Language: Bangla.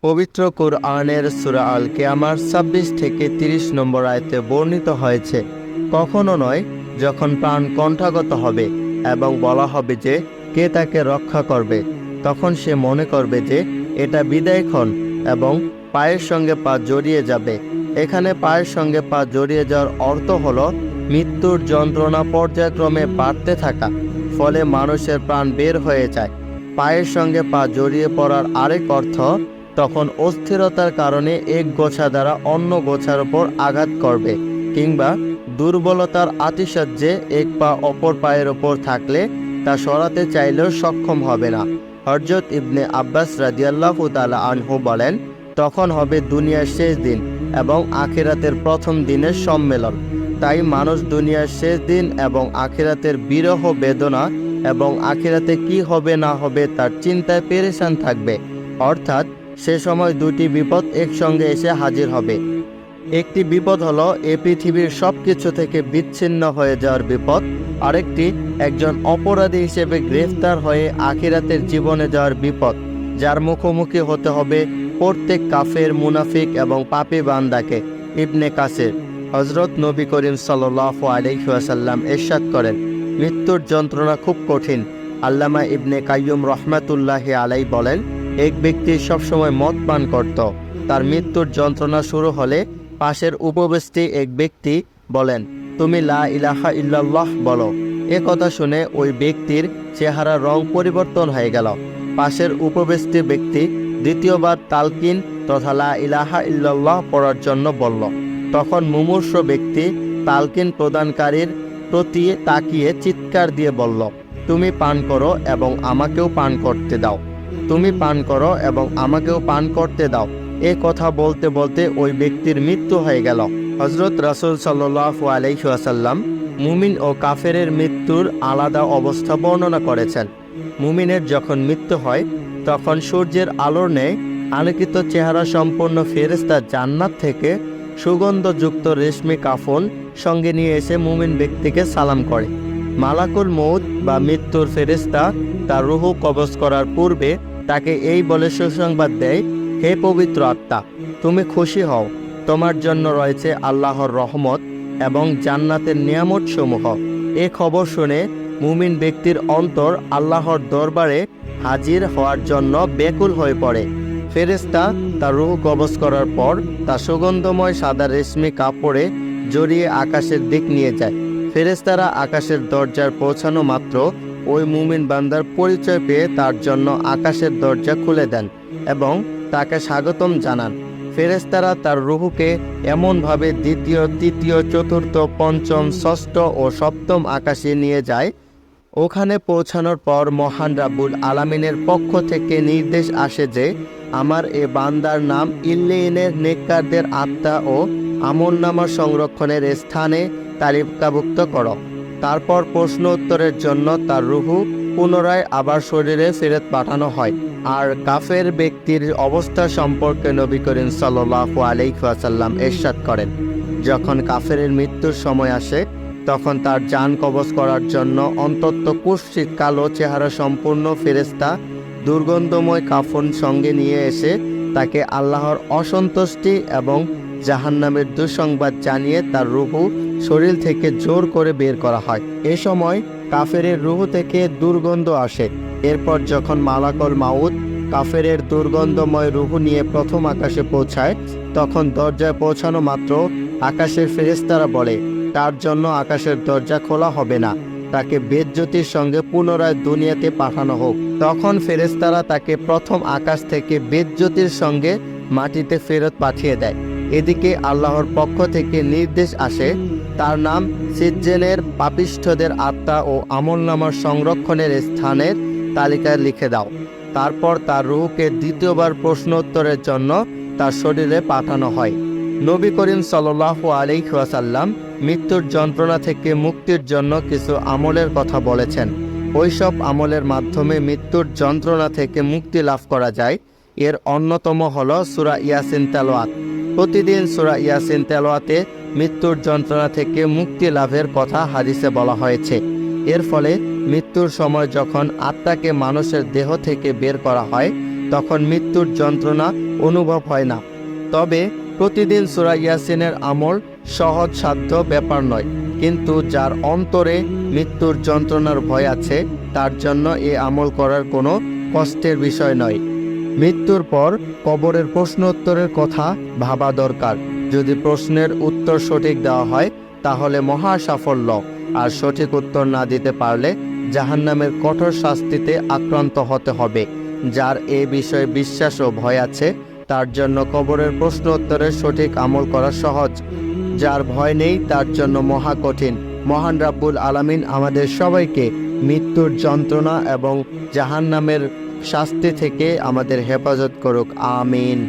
পবিত্র কুরআনের সূরা আল কিয়ামার ২৬ থেকে ৩০ নম্বর আয়াতে বর্ণিত হয়েছে, কখনো নয় যখন প্রাণ কণ্ঠাগত হবে এবং বলা হবে যে কে তাকে রক্ষা করবে, তখন সে মনে করবে যে এটা বিদায়ক্ষণ এবং পায়ের সঙ্গে পা জড়িয়ে যাবে। এখানে পায়ের সঙ্গে পা জড়িয়ে যাওয়ার অর্থ হলো মৃত্যুর যন্ত্রণা পর্যায়ক্রমে বাড়তে থাকা, ফলে মানুষের প্রাণ বের হয়ে যায়। পায়ের সঙ্গে পা জড়িয়ে পড়ার আরেক অর্থ তখন অস্থিরতার কারণে এক গোছা দ্বারা অন্য গোছার উপর আঘাত করবে, কিংবা দুর্বলতার আতিশয্যে এক পা অপর পায়ের ওপর থাকলে তা সরাতে চাইলেও সক্ষম হবে না। হযরত ইবনে আব্বাস রাদিয়াল্লাহু তাআলা আনহু বলেন, তখন হবে দুনিয়ার শেষ দিন এবং আখিরাতের প্রথম দিনের সম্মেলন। তাই মানুষ দুনিয়ার শেষ দিন এবং আখিরাতের বিরহ বেদনা এবং আখিরাতে কি হবে না হবে তার চিন্তায় পেরেশান থাকবে। অর্থাৎ সে সময় দুটি বিপদ একসঙ্গে এসে হাজির হবে। একটি বিপদ হলো এ পৃথিবীর সব কিছু থেকে বিচ্ছিন্ন হয়ে যাওয়ার বিপদ, আরেকটি একজন অপরাধী হিসেবে গ্রেফতার হয়ে আখিরাতের জীবনে যাওয়ার বিপদ, যার মুখোমুখি হতে হবে প্রত্যেক কাফের, মুনাফিক এবং পাপী বান্দাকে। ইবনে কাসির, হযরত নবী করিম সাল্লাল্লাহু আলাইহি ওয়াসাল্লাম ইরশাদ করেন, মৃত্যুর যন্ত্রণা খুব কঠিন। আল্লামা ইবনে কাইয়ুম রহমাতুল্লাহি আলাইহি বলেন, এক ব্যক্তি সবসময় মদ পান করত। তার মৃত্যুর যন্ত্রণা শুরু হলে পাশের উপবেশটি এক ব্যক্তি বলেন, তুমি লা ইলাহা ইল্লাল্লাহ বলো। এ কথা শুনে ওই ব্যক্তির চেহারার রং পরিবর্তন হয়ে গেল। পাশের উপবেশটি ব্যক্তি দ্বিতীয়বার তালকিন তথা লা ইলাহা ইল্লাল্লাহ পড়ার জন্য বলল। তখন মুমূর্ষু ব্যক্তি তালকিন প্রদানকারীর প্রতি তাকিয়ে চিৎকার দিয়ে বলল, তুমি পান করো এবং আমাকেও পান করতে দাও, তুমি পান করো এবং আমাকেও পান করতে দাও। এ কথা বলতে বলতে ওই ব্যক্তির মৃত্যু হয়ে গেল। হযরত রাসূল সাল্লাল্লাহু আলাইহি ওয়াসাল্লাম মুমিন ও কাফেরের মৃত্যুর আলাদা অবস্থা বর্ণনা করেছেন। মুমিনের যখন মৃত্যু হয় তখন সূর্যের আলোর ন্যায় আলোকিত চেহারা সম্পন্ন ফেরেশতা জান্নাত থেকে সুগন্ধযুক্ত রেশমি কাফন সঙ্গে নিয়ে এসে মুমিন ব্যক্তিকে সালাম করে। মালাকুল মউত বা মৃত্যুর ফেরেশতা তার রূহ কবজ করার পূর্বে তাকে এই বলে সুসংবাদ দেয়, হে পবিত্র আত্মা, তুমি খুশি হও, তোমার জন্য রয়েছে আল্লাহর রহমত এবং জান্নাতের নিয়ামত সমূহ। এ খবর শুনে মুমিন ব্যক্তির অন্তর আল্লাহর দরবারে হাজির হওয়ার জন্য ব্যাকুল হয়ে পড়ে। ফেরেশতা তার রূহ কবজ করার পর তা সুগন্ধময় সাদা রেশমি কাপড়ে জড়িয়ে আকাশের দিক নিয়ে যায়। ফেরেশতারা আকাশের দরজার পৌঁছানো মাত্র ওই মুমিন বান্দার পরিচয় পেয়ে তার জন্য আকাশের দরজা খুলে দেন এবং তাকে স্বাগতম জানান। ফেরেশতারা তার রূহকে এমনভাবে দ্বিতীয়, তৃতীয়, চতুর্থ, পঞ্চম, ষষ্ঠ ও সপ্তম আকাশে নিয়ে যায়। ওখানে পৌঁছানোর পর মহান রাব্বুল আলামিনের পক্ষ থেকে নির্দেশ আসে যে আমার এ বান্দার নাম ইল্লিয়িনের নেককারদের আত্মা ও আমলনামা সংরক্ষণের স্থানে তালিকাভুক্ত করো। তারপর প্রশ্ন উত্তরের জন্য তার রূহ পুনরায় আবার শরীরে ফেরত পাঠানো হয়। আর কাফের ব্যক্তির অবস্থা সম্পর্কে নবী করিম সাল্লাল্লাহু আলাইহি ওয়াসাল্লাম ইরশাদ করেন, যখন কাফেরের মৃত্যুর সময় আসে তখন তার জান কবজ করার জন্য অন্তত কুৎসিত কালো চেহারা সম্পূর্ণ ফেরেশতা দুর্গন্ধময় কাফন সঙ্গে নিয়ে এসে তাকে আল্লাহর অসন্তুষ্টি এবং জাহান্নামের দুঃসংবাদ জানিয়ে তার রূহ শরীর থেকে জোর করে বের করা হয়। এ সময় কাফেরের রূহ থেকে দুর্গন্ধ আসে। এরপর যখন মালাকুল মাউত কাফেরের দুর্গন্ধময় রূহ নিয়ে প্রথম আকাশে পৌঁছায়, তখন দরজায় পৌঁছানো মাত্র আকাশের ফেরেশতারা বলে, তার জন্য আকাশের দরজা খোলা হবে না, তাকে বেজ্যোতির সঙ্গে পুনরায় দুনিয়াতে পাঠানো হোক। তখন ফেরেশতারা তাকে প্রথম আকাশ থেকে বেজ্যোতির সঙ্গে মাটিতে ফেরত পাঠিয়ে দেয়। এদিকে আল্লাহর পক্ষ থেকে নির্দেশ আসে, তার নাম সিজ্জেনের পাপিষ্ঠদের আত্মা ও আমলনামার সংরক্ষণের স্থানের তালিকায় লিখে দাও। তারপর তার রূহকে দ্বিতীয়বার প্রশ্ন উত্তরের জন্য তার শরীরে পাঠানো হয়। নবী করিম সাল্লাল্লাহু আলাইহি ওয়াসাল্লাম মৃত্যুর যন্ত্রণা থেকে মুক্তির জন্য কিছু আমলের কথা বলেছেন। ওইসব আমলের মাধ্যমে মৃত্যুর যন্ত্রণা থেকে মুক্তি লাভ করা যায়। এর অন্যতম হলো সূরা ইয়াসিন তেলাওয়াত। প্রতিদিন সূরা ইয়াসিন তেলাওয়াতে মৃত্যুর যন্ত্রণা থেকে মুক্তি লাভের কথা হাদিসে বলা হয়েছে। এর ফলে মৃত্যুর সময় যখন আত্মাকে মানুষের দেহ থেকে বের করা হয় তখন মৃত্যুর যন্ত্রণা অনুভব হয় না। তবে প্রতিদিন সূরা ইয়াসিনের আমল সহজসাধ্য ব্যাপার নয়, কিন্তু যার অন্তরে মৃত্যুর যন্ত্রণার ভয় আছে তার জন্য এ আমল করার কোনো কষ্টের বিষয় নয়। মৃত্যুর পর কবরের প্রশ্ন উত্তরের কথা ভাবা দরকার। যদি প্রশ্নের উত্তর সঠিক দেওয়া হয় তাহলে মহা সাফল্য, আর সঠিক উত্তর না দিতে পারলে জাহান্নামের কঠোর শাস্তিতে আক্রান্ত হতে হবে। যার এ বিষয়ে বিশ্বাস ও ভয় আছে তার জন্য কবরের প্রশ্ন উত্তরের সঠিক আমল করা সহজ। যার ভয় নেই তার জন্য মহা কঠিন। মহান রাব্বুল আলামিন আমাদের সবাইকে মৃত্যুর যন্ত্রণা এবং জাহান্নামের শাস্তি থেকে আমাদের হেফাজত করুক। আমিন।